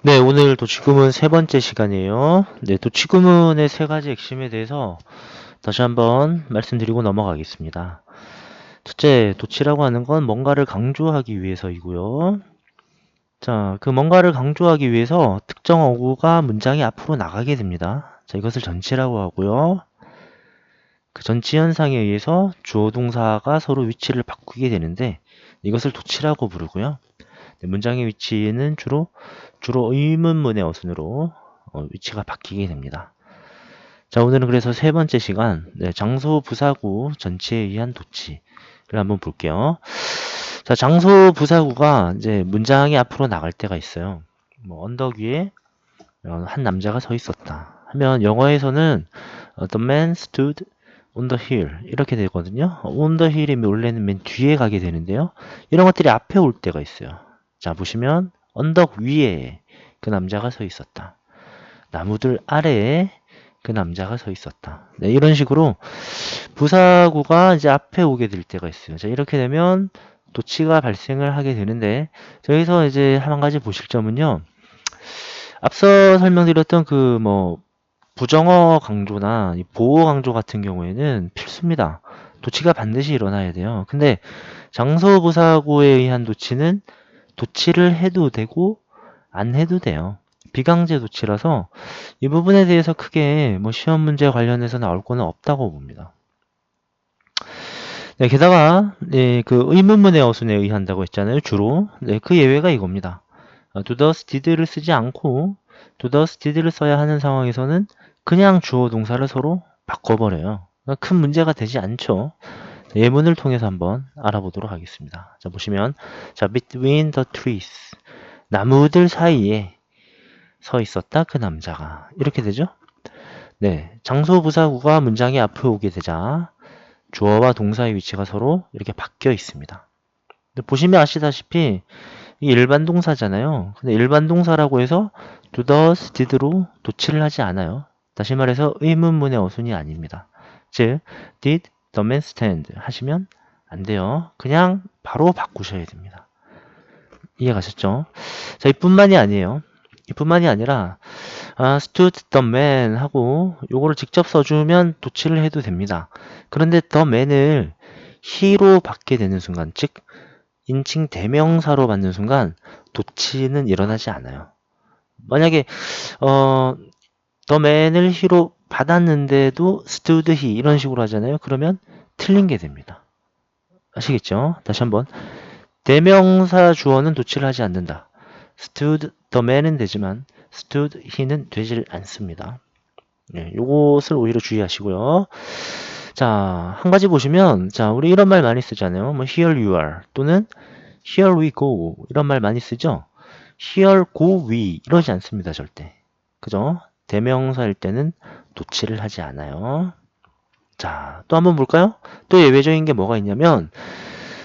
네, 오늘 도치구문 세 번째 시간이에요. 네, 도치구문의 세 가지 핵심에 대해서 다시 한번 말씀드리고 넘어가겠습니다. 첫째, 도치라고 하는 건 뭔가를 강조하기 위해서이고요. 자, 그 뭔가를 강조하기 위해서 특정 어구가 문장이 앞으로 나가게 됩니다. 자, 이것을 전치라고 하고요. 그 전치 현상에 의해서 주어 동사가 서로 위치를 바꾸게 되는데 이것을 도치라고 부르고요. 네, 문장의 위치는 주로 의문문의 어순으로 위치가 바뀌게 됩니다. 자, 오늘은 그래서 세 번째 시간, 네, 장소 부사구 전치에 의한 도치를 한번 볼게요. 자, 장소 부사구가 이제 문장이 앞으로 나갈 때가 있어요. 뭐, 언덕 위에 한 남자가 서 있었다 하면 영어에서는 The man stood on the hill 이렇게 되거든요. on the hill이 원래는 맨 뒤에 가게 되는데요. 이런 것들이 앞에 올 때가 있어요. 자, 보시면 언덕 위에 그 남자가 서 있었다. 나무들 아래에 그 남자가 서 있었다. 네, 이런 식으로 부사구가 이제 앞에 오게 될 때가 있어요. 자, 이렇게 되면 도치가 발생을 하게 되는데, 저기서 이제 한 가지 보실 점은요. 앞서 설명드렸던 그 뭐 부정어 강조나 보호 강조 같은 경우에는 필수입니다. 도치가 반드시 일어나야 돼요. 근데 장소 부사구에 의한 도치는 도치를 해도 되고 안 해도 돼요. 비강제 도치라서 이 부분에 대해서 크게 뭐 시험 문제 관련해서 나올 거는 없다고 봅니다. 네, 게다가 네, 그 의문문의 어순에 의한다고 했잖아요. 주로. 네, 그 예외가 이겁니다. do, does, did를 쓰지 않고 do, does, did를 써야 하는 상황에서는 그냥 주어 동사를 서로 바꿔버려요. 그러니까 큰 문제가 되지 않죠. 예문을 통해서 한번 알아보도록 하겠습니다. 자, 보시면 자, between the trees 나무들 사이에 서 있었다 그 남자가 이렇게 되죠. 네, 장소 부사구가 문장이 앞에 오게 되자 주어와 동사의 위치가 서로 이렇게 바뀌어 있습니다. 근데 보시면 아시다시피 이게 일반 동사잖아요. 근데 일반 동사라고 해서 do, does, did로 도치를 하지 않아요. 다시 말해서 의문문의 어순이 아닙니다. 즉, did the man stand 하시면 안 돼요. 그냥 바로 바꾸셔야 됩니다. 이해가셨죠? 자, 이뿐만이 아니에요. 이뿐만이 아니라 stood the man 하고 요거를 직접 써주면 도치를 해도 됩니다. 그런데 the man을 he로 받게 되는 순간, 즉 인칭 대명사로 받는 순간 도치는 일어나지 않아요. 만약에 the man을 he로 받았는데도 stood he 이런 식으로 하잖아요. 그러면 틀린 게 됩니다. 아시겠죠? 다시 한번 대명사 주어는 도치를 하지 않는다. stood the man은 되지만 stood he는 되질 않습니다. 네, 요것을 오히려 주의하시고요. 자, 한 가지 보시면, 자, 우리 이런 말 많이 쓰잖아요. 뭐, here you are, 또는 here we go, 이런 말 많이 쓰죠? here go we, 이러지 않습니다, 절대. 그죠? 대명사일 때는 도치를 하지 않아요. 자, 또 한번 볼까요? 또 예외적인 게 뭐가 있냐면,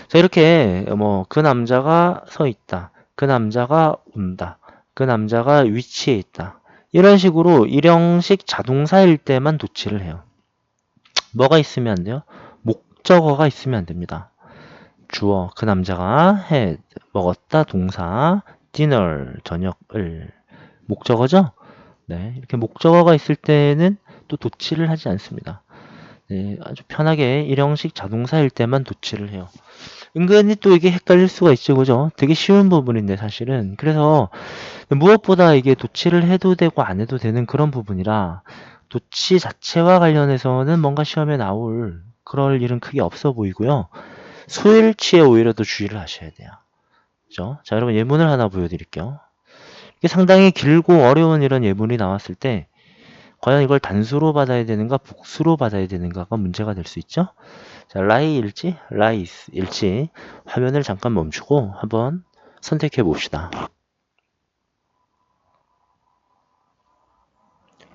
자, 이렇게, 뭐, 그 남자가 서 있다. 그 남자가 온다. 그 남자가 위치해 있다. 이런 식으로 일형식 자동사일 때만 도치를 해요. 뭐가 있으면 안 돼요? 목적어가 있으면 안 됩니다. 주어, 그 남자가 had, 먹었다, 동사, dinner, 저녁을. 목적어죠? 네, 이렇게 목적어가 있을 때는 또 도치를 하지 않습니다. 네, 아주 편하게 일형식 자동사일 때만 도치를 해요. 은근히 또 이게 헷갈릴 수가 있죠, 그죠? 되게 쉬운 부분인데, 사실은. 그래서 무엇보다 이게 도치를 해도 되고 안 해도 되는 그런 부분이라 도치 자체와 관련해서는 뭔가 시험에 나올 그럴 일은 크게 없어 보이고요. 소일치에 오히려 더 주의를 하셔야 돼요. 그죠? 자, 여러분 예문을 하나 보여드릴게요. 이게 상당히 길고 어려운 이런 예문이 나왔을 때 과연 이걸 단수로 받아야 되는가 복수로 받아야 되는가가 문제가 될 수 있죠. 자, lie일지 lies일지 화면을 잠깐 멈추고 한번 선택해 봅시다.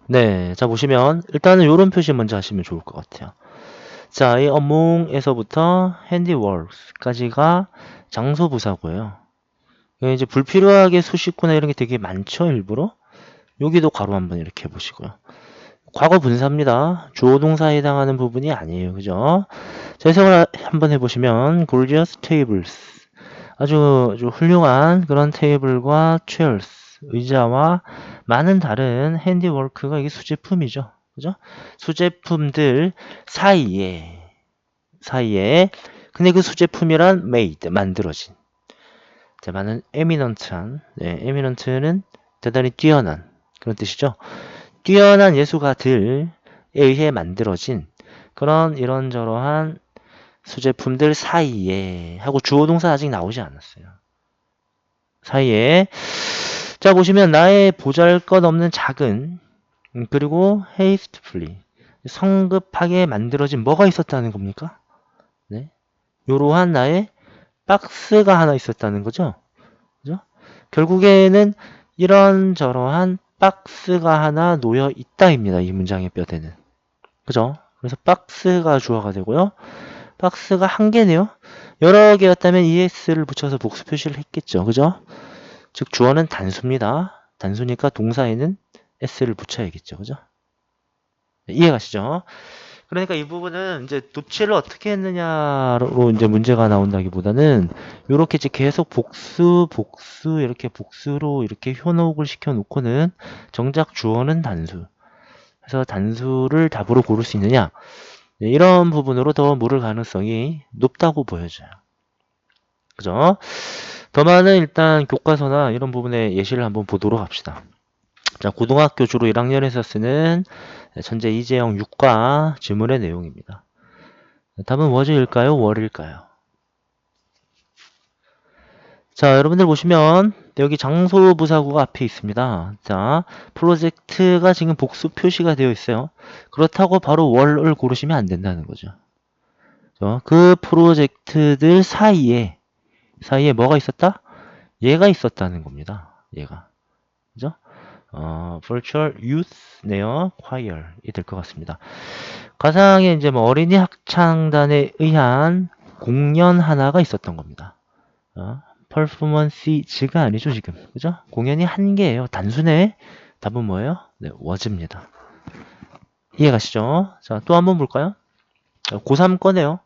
네, 자 보시면 일단은 이런 표시 먼저 하시면 좋을 것 같아요. 자, 이 among에서부터 handiworks까지가 장소 부사고요. 이제 불필요하게 수식구나 이런 게 되게 많죠, 일부러. 여기도 괄호 한번 이렇게 해보시고요. 과거 분사입니다. 주어 동사에 해당하는 부분이 아니에요, 그죠? 자, 해석을 한번 해보시면 gorgeous tables 아주 훌륭한 그런 테이블과 chairs 의자와 많은 다른 핸디워크가 이게 수제품이죠. 그죠? 수제품들 사이에 근데 그 수제품이란 made 만들어진 자, 많은 에미넌트한 에미넌트는 대단히 뛰어난 그런 뜻이죠. 뛰어난 예술가들에 의해 만들어진 그런 이런저러한 수제품들 사이에 하고 주어 동사 아직 나오지 않았어요. 사이에 자 보시면 나의 보잘것없는 작은 그리고 hastefully 성급하게 만들어진 뭐가 있었다는 겁니까? 네. 요러한 나의 박스가 하나 있었다는 거죠. 그죠? 결국에는 이런저러한 박스가 하나 놓여 있다입니다. 이 문장의 뼈대는. 그죠? 그래서 박스가 주어가 되고요. 박스가 한 개네요. 여러 개였다면 es를 붙여서 복수 표시를 했겠죠. 그죠? 즉 주어는 단수입니다. 단수니까 동사에는 s를 붙여야겠죠. 그죠? 네, 이해가시죠? 그러니까 이 부분은 이제 도치를 어떻게 했느냐로 이제 문제가 나온다기보다는 이렇게 이제 계속 복수 이렇게 복수로 이렇게 현혹을 시켜 놓고는 정작 주어는 단수. 그래서 단수를 답으로 고를 수 있느냐? 네, 이런 부분으로 더 물을 가능성이 높다고 보여져요. 그죠? 더 많은 일단 교과서나 이런 부분의 예시를 한번 보도록 합시다. 자, 고등학교 주로 1학년에서 쓰는 천재 이재영 6과 지문의 내용입니다. 답은 was일까요? were일까요? 자, 여러분들 보시면 여기 장소 부사구가 앞에 있습니다. 자, 프로젝트가 지금 복수 표시가 되어 있어요. 그렇다고 바로 were를 고르시면 안 된다는 거죠. 그 프로젝트들 사이에 뭐가 있었다? 얘가 있었다는 겁니다. 얘가. 그죠? virtual youth네요. choir이 될 것 같습니다. 가상의 이제 뭐 어린이 합창단에 의한 공연 하나가 있었던 겁니다. performance가 아니죠, 지금. 그죠? 공연이 한 개예요. 단순해. 답은 뭐예요? 네, was입니다. 이해가시죠? 자, 또 한번 볼까요? 고3 거네요.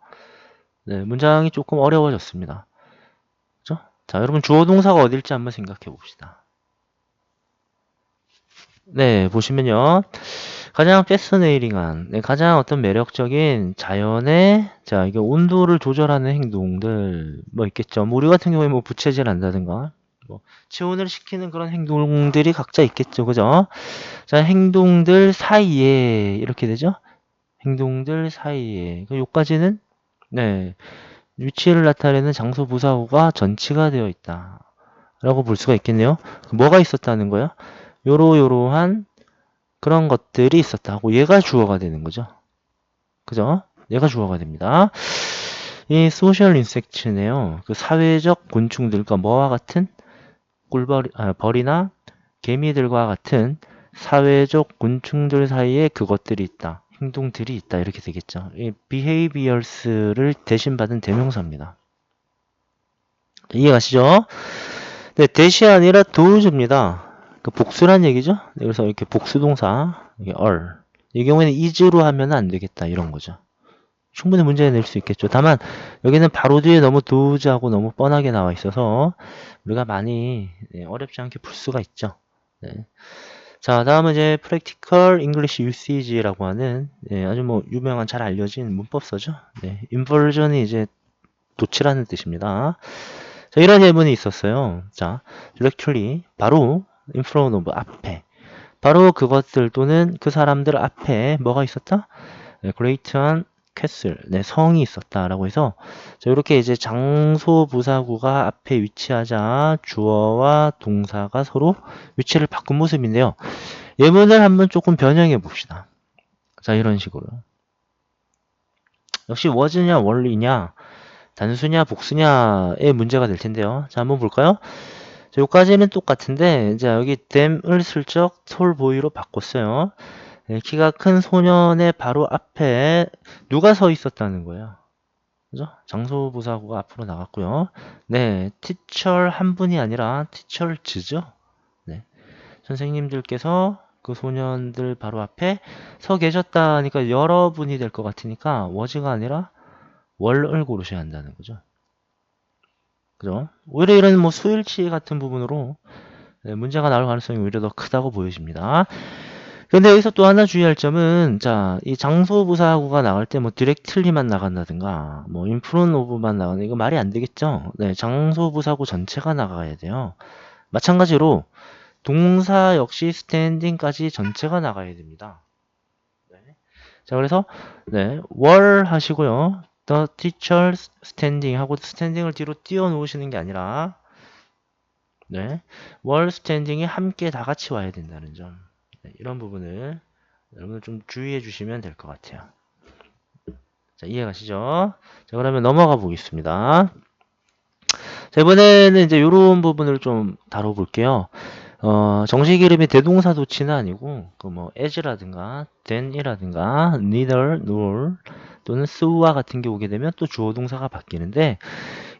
네, 문장이 조금 어려워졌습니다. 그죠? 자, 여러분 주어 동사가 어딜지 한번 생각해 봅시다. 네, 보시면요. 가장 패스네이링한, 가장 어떤 매력적인 자연의, 자, 이게 온도를 조절하는 행동들, 뭐 있겠죠. 뭐 우리 같은 경우에 뭐 부채질 한다든가, 뭐, 체온을 식히는 그런 행동들이 각자 있겠죠. 그죠? 자, 행동들 사이에, 이렇게 되죠? 행동들 사이에. 요까지는, 네, 위치를 나타내는 장소 부사구가 전치가 되어 있다. 라고 볼 수가 있겠네요. 뭐가 있었다는 거야? 요러한 그런 것들이 있었다 하고 얘가 주어가 되는 거죠. 그죠? 얘가 주어가 됩니다. 이 소셜 인섹트네요. 그 사회적 곤충들과 뭐와 같은 벌이나 개미들과 같은 사회적 곤충들 사이에 그것들이 있다. 행동들이 있다. 이렇게 되겠죠. 이 behaviors를 대신 받은 대명사입니다. 이해가시죠? 네, 대시 아니라 도우즈입니다. 그 복수란 얘기죠. 그래서 이렇게 복수동사, 이게 이 경우에는 is로 하면 안 되겠다. 이런 거죠. 충분히 문제 낼 수 있겠죠. 다만 여기는 바로 뒤에 너무 도우즈하고 너무 뻔하게 나와 있어서 우리가 많이 어렵지 않게 풀 수가 있죠. 네. 자, 다음은 이제 Practical English Usage라고 하는 아주 뭐 유명한 잘 알려진 문법서죠. 인버전이 이제 도치라는 뜻입니다. 자, 이런 예문이 있었어요. 자, directly 바로 in front of 앞에 바로 그것들 또는 그 사람들 앞에 뭐가 있었다? great한 castle, 성이 있었다라고 해서 자, 이렇게 이제 장소 부사구가 앞에 위치하자 주어와 동사가 서로 위치를 바꾼 모습인데요. 예문을 한번 조금 변형해 봅시다. 자, 이런 식으로. 역시 was냐, were냐, 단수냐, 복수냐의 문제가 될 텐데요. 자, 한번 볼까요? 자, 여기까지는 똑같은데, 자, 여기 them을 슬쩍 톨 보이로 바꿨어요. 키가 큰 소년의 바로 앞에 누가 서 있었다는 거예요. 그죠? 장소부사구가 앞으로 나갔고요. 네, teacher 한 분이 아니라 teachers죠. 네, 선생님들께서 그 소년들 바로 앞에 서 계셨다니까 여러분이 될 것 같으니까 was가 아니라 were를 고르셔야 한다는 거죠. 그죠? 오히려 이런 뭐 수일치 같은 부분으로 네, 문제가 나올 가능성이 오히려 더 크다고 보여집니다. 근데 여기서 또 하나 주의할 점은, 자, 이 장소 부사구가 나갈 때 뭐 디렉틀리만 나간다든가, 뭐 인프론 오브만 나가는 이거 말이 안 되겠죠? 네, 장소 부사구 전체가 나가야 돼요. 마찬가지로 동사 역시 스탠딩까지 전체가 나가야 됩니다. 네. 자, 그래서 네, were 하시고요. The teacher standing 하고 스탠딩을 뒤로 띄워 놓으시는 게 아니라 네, were standing이 함께 다 같이 와야 된다는 점. 네, 이런 부분을 여러분들 좀 주의해 주시면 될 것 같아요. 자, 이해가시죠? 자, 그러면 넘어가 보겠습니다. 자, 이번에는 이제 이런 부분을 좀 다뤄볼게요. 정식 이름이 대동사 도치는 아니고, 그 뭐, as라든가, then이라든가, neither, nor, 또는 so와 같은 게 오게 되면 또 주어 동사가 바뀌는데,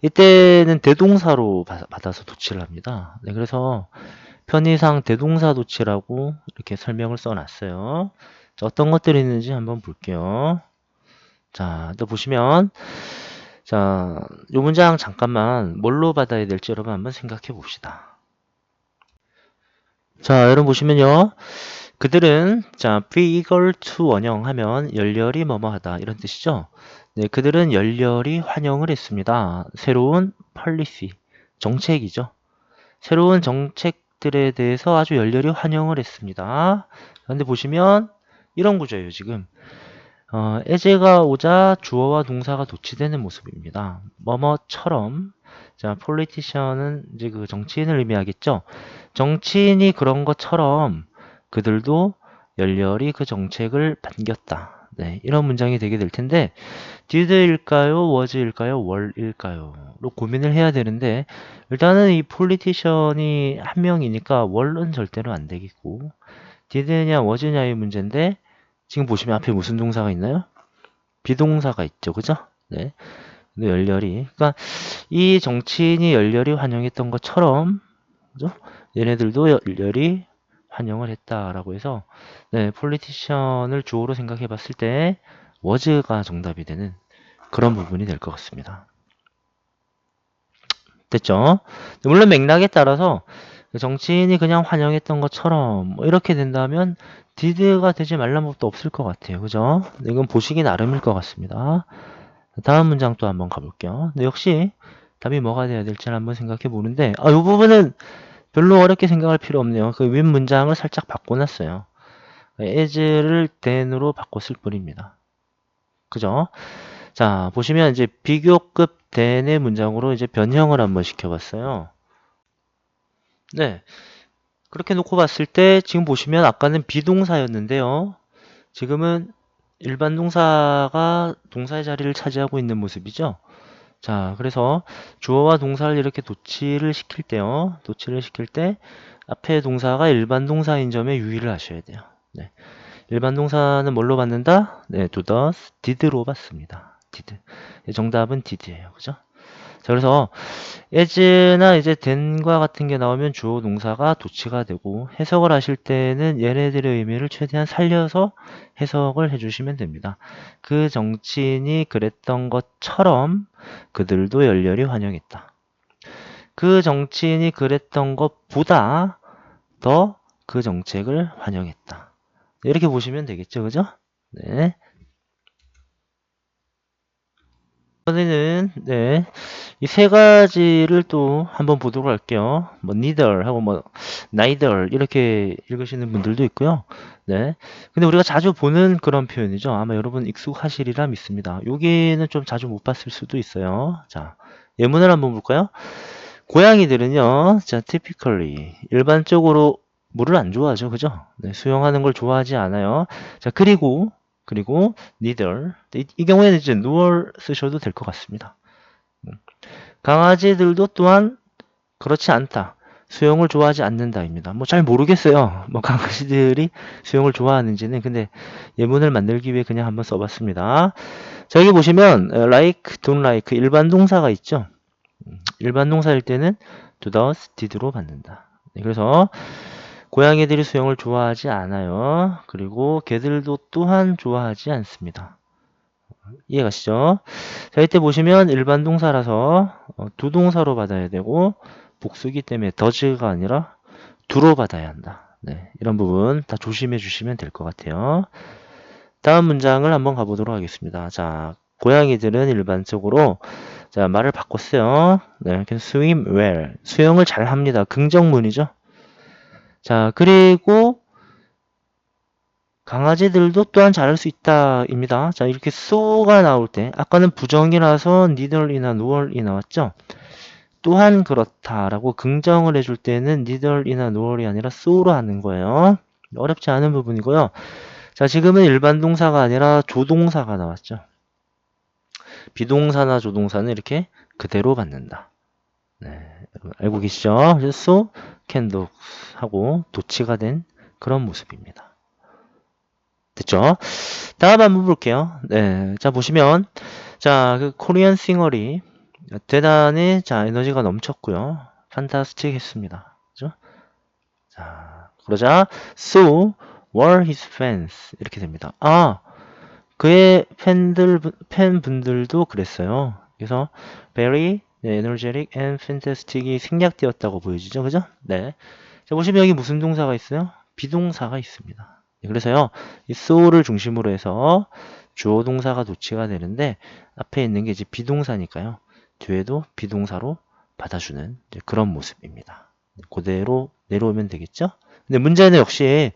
이때는 대동사로 받아서 도치를 합니다. 네, 그래서 편의상 대동사 도치라고 이렇게 설명을 써놨어요. 자, 어떤 것들이 있는지 한번 볼게요. 자, 또 보시면, 자, 요 문장 잠깐만 뭘로 받아야 될지 여러분 한번 생각해 봅시다. 자, 여러분 보시면요. 그들은, 자, be eager to 원형하면 열렬히 뭐뭐하다 이런 뜻이죠. 네, 그들은 열렬히 환영을 했습니다. 새로운 policy, 정책이죠. 새로운 정책들에 대해서 아주 열렬히 환영을 했습니다. 그런데 보시면 이런 구조예요, 지금. as가 오자 주어와 동사가 도치되는 모습입니다. 뭐뭐처럼. 자, politician은 이제 그 정치인을 의미하겠죠. 정치인이 그런 것처럼 그들도 열렬히 그 정책을 반겼다. 네, 이런 문장이 되게 될 텐데, did일까요? was일까요? were일까요? 로 고민을 해야 되는데, 일단은 이 politician이 한 명이니까 were는 절대로 안 되겠고, did냐 was냐의 문제인데, 지금 보시면 앞에 무슨 동사가 있나요? 비동사가 있죠. 그죠? 네. 근데 열렬히. 그러니까 이 정치인이 열렬히 환영했던 것처럼, 그죠? 얘네들도 열렬히 환영을 했다라고 해서, 네, 폴리티션을 주어로 생각해 봤을 때, was가 정답이 되는 그런 부분이 될 것 같습니다. 됐죠? 물론 맥락에 따라서 정치인이 그냥 환영했던 것처럼 뭐 이렇게 된다면 did가 되지 말란 법도 없을 것 같아요. 그죠? 이건 보시기 나름일 것 같습니다. 다음 문장 또 한번 가볼게요. 근데 역시 답이 뭐가 돼야 될지를 한번 생각해 보는데, 이 부분은 별로 어렵게 생각할 필요 없네요. 그 윗 문장을 살짝 바꿔놨어요. as를 then으로 바꿨을 뿐입니다. 그죠? 자, 보시면 이제 비교급 then의 문장으로 이제 변형을 한번 시켜봤어요. 네. 그렇게 놓고 봤을 때 지금 보시면 아까는 비동사였는데요. 지금은 일반 동사가 동사의 자리를 차지하고 있는 모습이죠. 자, 그래서 주어와 동사를 이렇게 도치를 시킬 때요. 도치를 시킬 때 앞에 동사가 일반 동사인 점에 유의를 하셔야 돼요. 네. 일반 동사는 뭘로 받는다? 네, to the, did로 받습니다. did. 정답은 did예요. 그죠? 자, 그래서 as나 이제 then과 같은 게 나오면 주어 동사가 도치가 되고 해석을 하실 때는 얘네들의 의미를 최대한 살려서 해석을 해주시면 됩니다. 그 정치인이 그랬던 것처럼 그들도 열렬히 환영했다. 그 정치인이 그랬던 것보다 더 그 정책을 환영했다. 이렇게 보시면 되겠죠, 그죠? 네. 이번에는 네, 이 세 가지를 또 한번 보도록 할게요. 뭐 neither 하고 뭐 neither 이렇게 읽으시는 분들도 있고요. 네. 근데 우리가 자주 보는 그런 표현이죠. 아마 여러분 익숙하시리라 믿습니다. 여기는 좀 자주 못 봤을 수도 있어요. 자, 예문을 한번 볼까요? 고양이들은요, 자, typically 일반적으로 물을 안 좋아하죠, 그죠? 네, 수영하는 걸 좋아하지 않아요. 자, 그리고 neither 이 경우에는 이제 nor 쓰셔도 될 것 같습니다. 강아지들도 또한 그렇지 않다. 수영을 좋아하지 않는다입니다. 뭐 잘 모르겠어요. 뭐 강아지들이 수영을 좋아하는지는. 근데 예문을 만들기 위해 그냥 한번 써봤습니다. 자, 여기 보시면 like, don't like 일반 동사가 있죠. 일반 동사일 때는 to does, did로 받는다. 네, 그래서 고양이들이 수영을 좋아하지 않아요. 그리고 개들도 또한 좋아하지 않습니다. 이해가시죠? 자, 이때 보시면 일반 동사라서 두 동사로 받아야 되고 복수기 때문에 does가 아니라 do로 받아야 한다. 네, 이런 부분 다 조심해 주시면 될 것 같아요. 다음 문장을 한번 가보도록 하겠습니다. 자, 고양이들은 일반적으로 자, 말을 바꿨어요. 네, 이렇게 swim well. 수영을 잘 합니다. 긍정문이죠. 자, 그리고 강아지들도 또한 잘할 수 있다입니다. 자, 이렇게 so가 나올 때 아까는 부정이라서 neither이나 nor이 나왔죠. 또한 그렇다라고 긍정을 해줄 때는 neither이나 nor이 아니라 so로 하는 거예요. 어렵지 않은 부분이고요. 자, 지금은 일반 동사가 아니라 조동사가 나왔죠. 비동사나 조동사는 이렇게 그대로 받는다. 네, 여러분 알고 계시죠? so, can do 하고 도치가 된 그런 모습입니다. 됐죠? 다음 한번 볼게요. 네, 자 보시면 자 그 코리안 싱어리 대단히 자 에너지가 넘쳤고요. 판타스틱 했습니다. 그죠? 자 그러자 so were his fans 이렇게 됩니다. 아 그의 팬분들도 그랬어요. 그래서 very 네, energetic and fantastic이 생략되었다고 보여지죠. 그죠? 네. 자, 보시면 여기 무슨 동사가 있어요? 비동사가 있습니다. 네, 그래서요, 이 so를 중심으로 해서 주어 동사가 도치가 되는데 앞에 있는 게 이제 비동사니까요. 뒤에도 비동사로 받아주는 그런 모습입니다. 그대로 내려오면 되겠죠? 근데 문제는 역시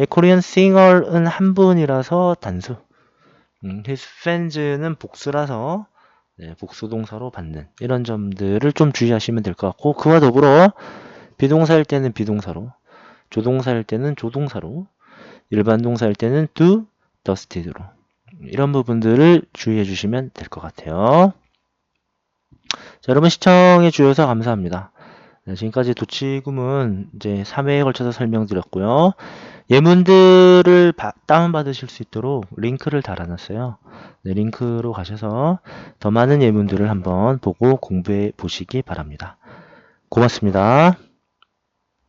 코리안 싱어는 한 분이라서 단수. his fans는 복수라서 네, 복수 동사로 받는 이런 점들을 좀 주의하시면 될 것 같고 그와 더불어 비동사일 때는 비동사로 조동사일 때는 조동사로 일반 동사일 때는 do, dusted로 이런 부분들을 주의해 주시면 될 것 같아요. 자, 여러분 시청해 주셔서 감사합니다. 네, 지금까지 도치구문 이제 3회에 걸쳐서 설명드렸고요. 예문들을 다운받으실 수 있도록 링크를 달아놨어요. 네, 링크로 가셔서 더 많은 예문들을 한번 보고 공부해 보시기 바랍니다. 고맙습니다.